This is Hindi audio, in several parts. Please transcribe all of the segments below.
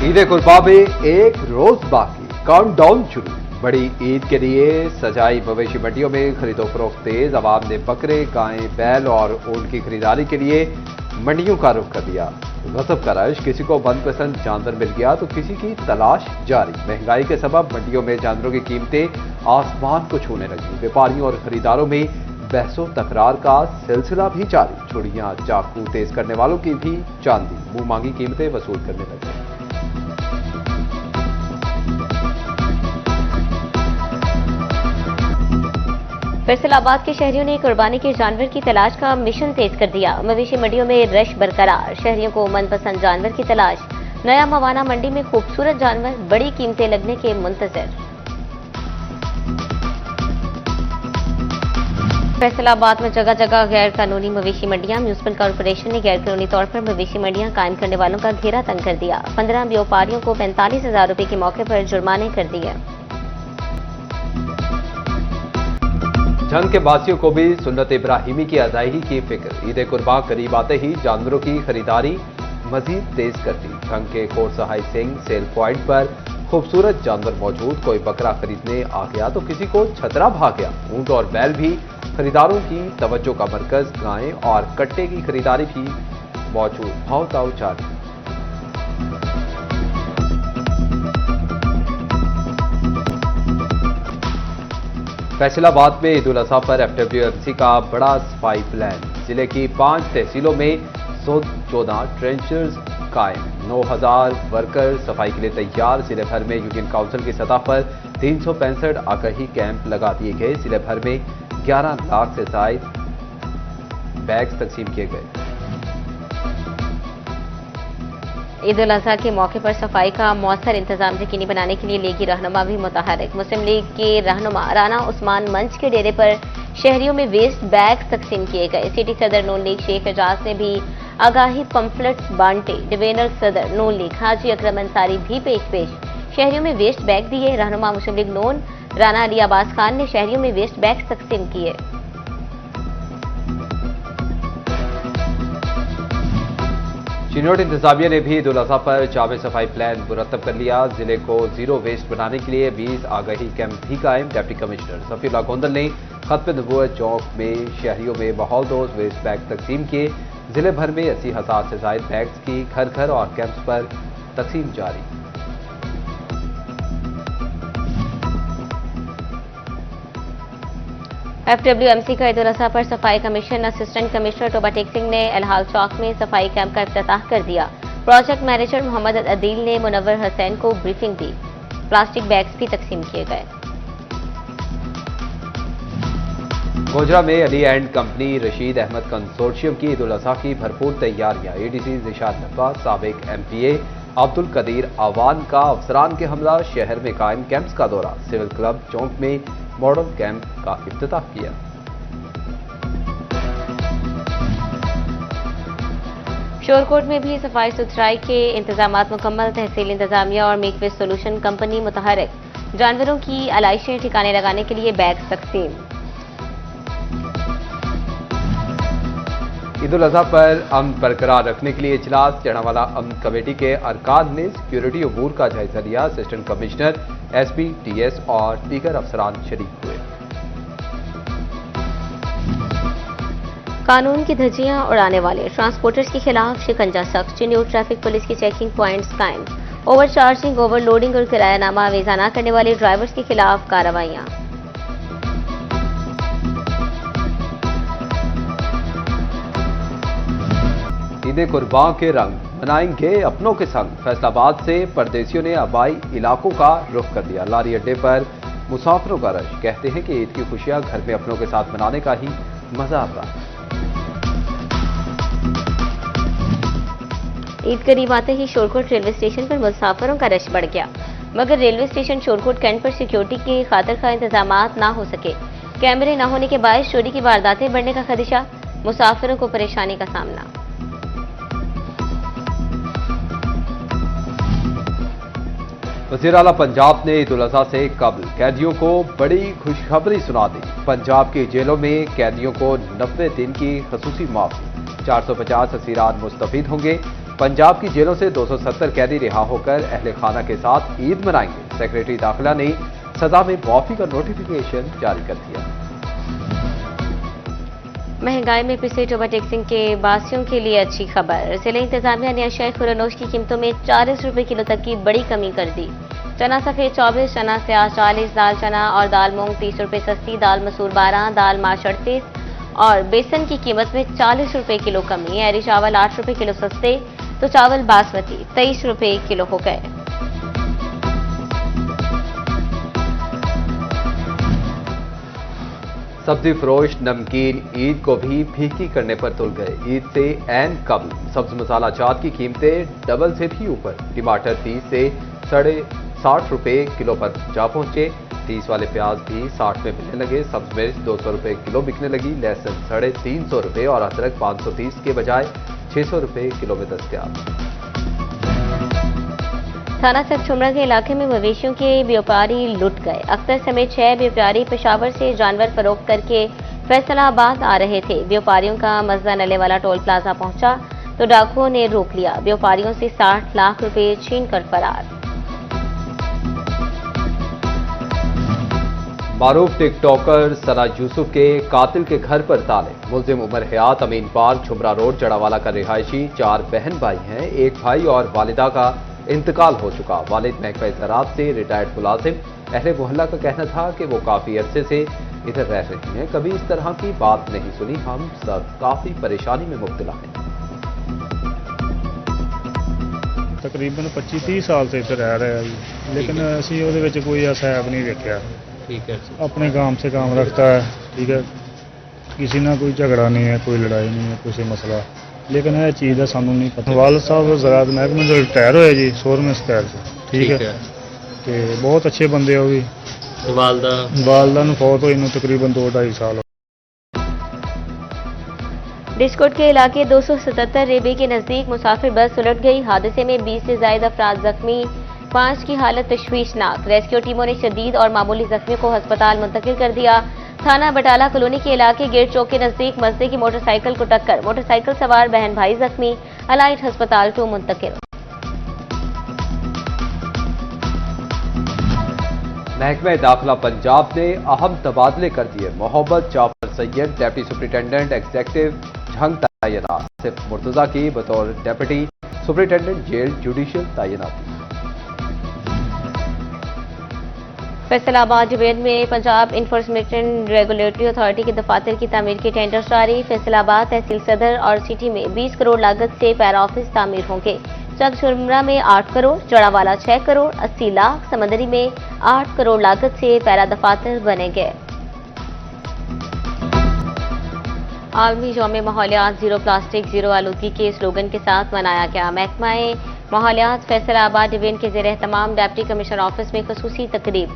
ईद कुर्बा में एक रोज बाकी, काउंटडाउन शुरू। बड़ी ईद के लिए सजाई मवेशी मंडियों में खरीदो फरोख्त तेज। अवाम ने बकरे, गायें, बैल और ऊंट की खरीदारी के लिए मंडियों का रुख कर दिया। गजब का रश, किसी को मनपसंद जानवर मिल गया तो किसी की तलाश जारी। महंगाई के सबब मंडियों में जानवरों की कीमतें आसमान को छूने लगी। व्यापारियों और खरीदारों में बहसो तकरार का सिलसिला भी जारी। छुड़ियां, चाकू तेज करने वालों की भी चांदी, मुंह मांगी कीमतें वसूल करने लगे। फैसलाबाद के शहरियों ने कुर्बानी के जानवर की तलाश का मिशन तेज कर दिया। मवेशी मंडियों में रश बरकरार, शहरियों को मनपसंद जानवर की तलाश। नया मवाना मंडी में खूबसूरत जानवर, बड़ी कीमतें लगने के मुंतजर। फैसलाबाद में जगह जगह गैर कानूनी मवेशी मंडियां। म्यूनिसिपल कॉर्पोरेशन ने गैर कानूनी तौर पर मवेशी मंडियां कायम करने वालों का घेरा तंग कर दिया। 15 व्यापारियों को 45,000 रुपए के मौके पर जुर्माने कर दिए। जंग के बासियों को भी सुन्नत इब्राहिमी की अदायगी की फिक्र। ईद कुर्बा करीब आते ही जानवरों की खरीदारी मजीद तेज कर दी। जंग के कोट सहाय सिंह सेल प्वाइंट पर खूबसूरत जानवर मौजूद। कोई बकरा खरीदने आ गया तो किसी को छतरा भाग गया। ऊंट और बैल भी खरीदारों की तवज्जो का मरकज। गायें और कट्टे की खरीदारी भी मौजूद। भाव ताव जारी। फैसलाबाद में ईद उल अजहा पर FWMC का बड़ा सफाई प्लान। जिले की 5 तहसीलों में 114 ट्रेंचर्स कायम। 9,000 वर्कर सफाई के लिए तैयार। जिले भर में यूनियन काउंसिल की सतह पर 365 आगाही कैंप लगा दिए गए। जिले भर में 11 लाख से ज्यादा बैग्स तकसीम किए गए। ईद उल अजहा के मौके पर सफाई का मौसर इंतजाम यकीनी बनाने के लिए लीगी रहनुमा भी मुतहरिक। मुस्लिम लीग के रहनुमा राना उस्मान मंच के डेरे पर शहरियों में वेस्ट बैग तकसीम किए गए। सिटी सदर नून लीग शेख एजाज ने भी आगाही पंफलेट्स बांटे। डिवीजनल सदर नून लीग हाजी अकरम अंसारी भी पेश शहरियों में वेस्ट बैग दिए। रहनुमा मुस्लिम लीग नून राना अली अब्बास खान ने शहरियों में वेस्ट बैग तकसीम किए। चिन्नौट इंतजामिया ने भी ईद उल अजहा पर जामे सफाई प्लान मुरतब कर लिया। जिले को जीरो वेस्ट बनाने के लिए 20 आगाही कैंप भी कायम। डिप्टी कमिश्नर सफीउल्लाह गोंदल ने खत्म नबूवत चौक में शहरियों में माहौल दोस्त वेस्ट बैग तकसीम किए। जिले भर में 80,000 से ज्यादा बैग्स की घर घर और कैंप्स पर तकसीम जारी। FWMC का ईद उल अजहा पर सफाई commission assistant commissioner Toba Tek Singh ने अलहाल चौक में सफाई कैंप का इफ्तिताह कर दिया। प्रोजेक्ट मैनेजर मोहम्मद अदील ने मुनव्वर हुसैन को ब्रीफिंग दी। प्लास्टिक बैग्स भी तकसीम किए गए। गोजरा में Ali and company Rashid Ahmad consortium की ईद उल अजहा की भरपूर तैयारियां। ADC ज़िशान नकवा, साबिक MPA अब्दुल कदीर आवान का अफसरान के हमला। शहर में कायम कैंप्स का दौरा। सिविल क्लब चौक में मॉडल कैंप का इफ्तिताह किया। शोरकोट में भी सफाई सुथराई के इंतजामात मुकम्मल। तहसील इंतजामिया और मेकवेज सोल्यूशन कंपनी मुतहरिक। जानवरों की आलाइशें ठिकाने लगाने के लिए बैग तकसीम। ईद उल अजहा पर अमन बरकरार रखने के लिए इजलास। जड़ावाला अमन कमेटी के अरकान ने सिक्योरिटी अमूर का जायजा लिया। असिस्टेंट कमिश्नर SP TS और दीगर अफसरान शरीक हुए। कानून की धज्जियां उड़ाने वाले ट्रांसपोर्टर्स के खिलाफ शिकंजा सख्त। चिन्नौट ट्रैफिक पुलिस की चेकिंग प्वाइंट्स कायम। ओवरचार्जिंग, ओवरलोडिंग और किरायानामा अवेजा न करने वाले ड्राइवर्स के खिलाफ कार्रवाइयां। ईद कुर्बा के रंग मनाएंगे अपनों के संग। फैसलाबाद से परदेसियों ने आबाई इलाकों का रुख कर दिया। लारी अड्डे पर मुसाफिरों का रश। कहते हैं कि ईद की खुशियां घर में अपनों के साथ मनाने का ही मजा आता है। ईद करीब आते ही शोरकोट रेलवे स्टेशन पर मुसाफिरों का रश बढ़ गया, मगर रेलवे स्टेशन शोरकोट कैंट पर सिक्योरिटी की खातिर का इंतजामात ना हो सके। कैमरे न होने के बायस चोरी की वारदातें बढ़ने का खदशा। मुसाफिरों को परेशानी का सामना। वज़ीर आला पंजाब ने ईद उल अजहा से कबल कैदियों को बड़ी खुशखबरी सुना दी। पंजाब की जेलों में कैदियों को 90 दिन की खसूसी माफी। 450 असीरान मुस्तफीद होंगे। पंजाब की जेलों से 270 कैदी रिहा होकर अहले खाना के साथ ईद मनाएंगे। सेक्रेटरी दाखिला ने सजा में माफी का नोटिफिकेशन जारी कर दिया। महंगाई में पिछले ओवरटेक्सिंग के बासियों के लिए अच्छी खबर। जिला इंतजामिया ने अशिया खुरानोश की कीमतों में 40 रुपए किलो तक की बड़ी कमी कर दी। चना सफेद 24, चना स्याह 40, दाल चना और दाल मूंग 30 रुपए सस्ती, दाल मसूर 12, दाल माश 38 और बेसन की कीमत में 40 रुपए किलो कमी। एरी चावल 8 रुपए किलो सस्ते तो चावल बासमती 23 रुपए किलो हो गए। सब्जी फरोश नमकीन ईद को भी फीकी करने पर तुल गए। ईद से ऐन कबल सब्ज मसाला जात की कीमतें डबल से भी ऊपर। टमाटर 30 से 60 रुपए किलो पर जा पहुंचे। 30 वाले प्याज भी 60 में मिलने लगे। सब्ज मिर्च 200 रुपए किलो बिकने लगी। लहसुन 350 रुपए और अदरक 530 के बजाय 600 रुपए किलो में दस्तयाब। थाना सर छुमरा के इलाके में मवेशियों के व्यापारी लुट गए। अख्तर समेत 6 व्यापारी पेशावर से जानवर फरोख्त करके फैसलाबाद आ रहे थे। व्यापारियों का मजदा नले वाला टोल प्लाजा पहुंचा तो डाकुओं ने रोक लिया। व्यापारियों से 60 लाख रुपए छीन कर फरार। मारूफ टिकटॉकर सना यूसुफ के कातिल के घर पर ताले। मुलजिम उमर हयात अमीन पार्क छुमरा रोड जड़ावाला का रिहायशी। 4 बहन भाई हैं। एक भाई और वालिदा का इंतकाल हो चुका। वालिद महकमा ज़राअत से रिटायर्ड मुलाजिम। अहले मोहल्ला का कहना था कि वो काफी अरसे से इधर रह रही हैं, कभी इस तरह की बात नहीं सुनी। हम सब काफी परेशानी में मुब्तला हैं। तकरीबन 25-30 साल से इधर रह रहे हैं, लेकिन असी ਉਹਦੇ ਵਿੱਚ कोई ऐसा ऐप नहीं देखा। ठीक है। अपने काम से काम रखता है, ठीक है, किसी ना कोई झगड़ा नहीं है, कोई लड़ाई नहीं है, कोई मसला, लेकिन यह चीज़ का सानू नहीं पता। वालिद साहब ज़राअत महकमे जो रिटायर होए जी 16वें स्टाइल से, ठीक है, तो बहुत अच्छे बंदे हो भी। वालदा नूं फौत होई नूं तकरीबन 2-2.5 साल हो। डिस्कोट के इलाके 277 रेबे के नजदीक मुसाफिर बस उलट गई। हादसे में 20 से ज्यादा अफराद जख्मी, 5 की हालत तशवीशनाक। रेस्क्यू टीमों ने शदीद और मामूली जख्मियों को अस्पताल मुंतकिल कर दिया। थाना बटाला कॉलोनी के इलाके गेट चौक के नजदीक मजदे की मोटरसाइकिल को टक्कर, मोटरसाइकिल सवार बहन भाई जख्मी, अलाइट अस्पताल 2 मुंतकिल। महकमा दाखिला पंजाब ने अहम तबादले कर दिए। Mohammad Jafar Syed deputy superintendent executive Jhang तैनात। सिर्फ मुर्तजा की बतौर डिप्टी सुपरिटेंडेंट जेल जुडिशल तैनाती। फैसलाबाद डिवीजन में पंजाब इन्फोर्समेंट रेगुलेटरी अथॉरिटी के दफातर की तामीर के टेंडर जारी। फैसलाबाद तहसील सदर और सिटी में 20 करोड़ लागत से पैरा ऑफिस तामीर होंगे। चक छुमरा में 8 करोड़, जड़ावाला 6 करोड़ 80 लाख, समंदरी में 8 करोड़ लागत से पैरा दफातर बनेंगे। आलमी यौम माहौलियात जीरो प्लास्टिक जीरो आलूदगी के स्लोगन के साथ मनाया गया। महकमा माहौलियात फैसलाबाद डिवीजन के ज़ेर एहतमाम डिप्टी कमिश्नर ऑफिस में खुसूसी तकरीब,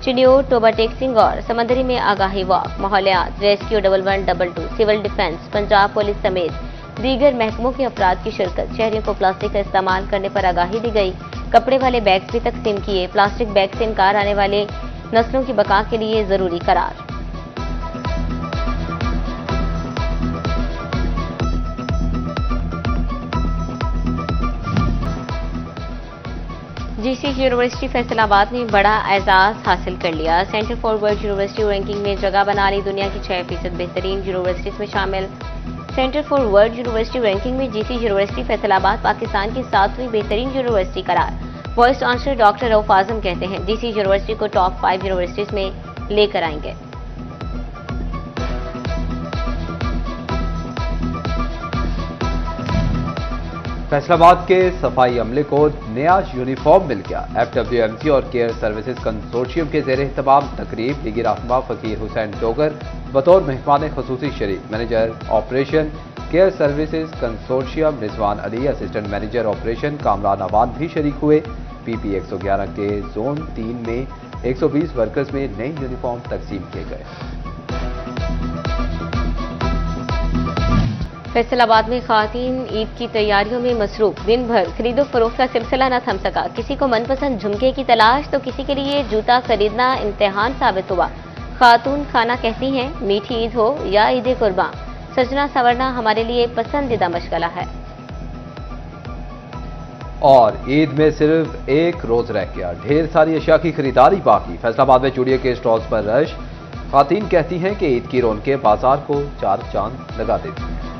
चिन्योट, ओवरटेक्सिंग और समंदरी में आगाही वॉक, माहौलियात, rescue 1112, civil defence, Punjab police समेत दीगर महकमों के अफराद की शिरकत। शहरियों को प्लास्टिक का इस्तेमाल करने पर आगाही दी गई। कपड़े वाले बैग्स भी तकसीम किए। प्लास्टिक बैग से इनकार आने वाले नस्लों की बका के लिए जरूरी करार। जीसी यूनिवर्सिटी फैसलाबाद ने बड़ा एजाज हासिल कर लिया। Centre for world university ranking में जगह बना ली। दुनिया की 6% बेहतरीन यूनिवर्सिटीज में शामिल। Centre for world university ranking में जीसी यूनिवर्सिटी फैसलाबाद पाकिस्तान की 7वीं बेहतरीन यूनिवर्सिटी करार। वाइस चांसलर डॉक्टर रऊफ आजम कहते हैं जीसी यूनिवर्सिटी को टॉप 5 यूनिवर्सिटीज में लेकर आएंगे। फैसलाबाद के सफाई अमले को नया यूनिफॉर्म मिल गया। FWMC और केयर सर्विसेज कंसोर्शियम के ज़ेर एहतमाम तकरीब लीगी रहनुमा फकीर हुसैन डोगर बतौर मेहमान खुसूसी शरीक। Manager operation care services consortium Rizwan Ali, assistant manager operation Kamran Awan भी शरीक हुए। PP 111 के जोन 3 में 120 वर्कर्स में नए यूनिफॉर्म तकसीम किए गए। फैसलाबाद में खातीन ईद की तैयारियों में मसरूफ। दिन भर खरीदो फरोख्त का सिलसिला न थम सका। किसी को मनपसंद झुमके की तलाश तो किसी के लिए जूता खरीदना इम्तिहान साबित हुआ। खातून खाना कहती हैं मीठी ईद हो या ईद कुर्बान, सजना संवरना हमारे लिए पसंदीदा मशगला है। और ईद में सिर्फ एक रोज रह गया, ढेर सारी अशिया की खरीदारी बाकी। फैसलाबाद में चूड़ियों के स्टॉल्स पर रश। खातून कहती हैं कि ईद की रौनकें बाजार को चार चांद लगा देती हैं।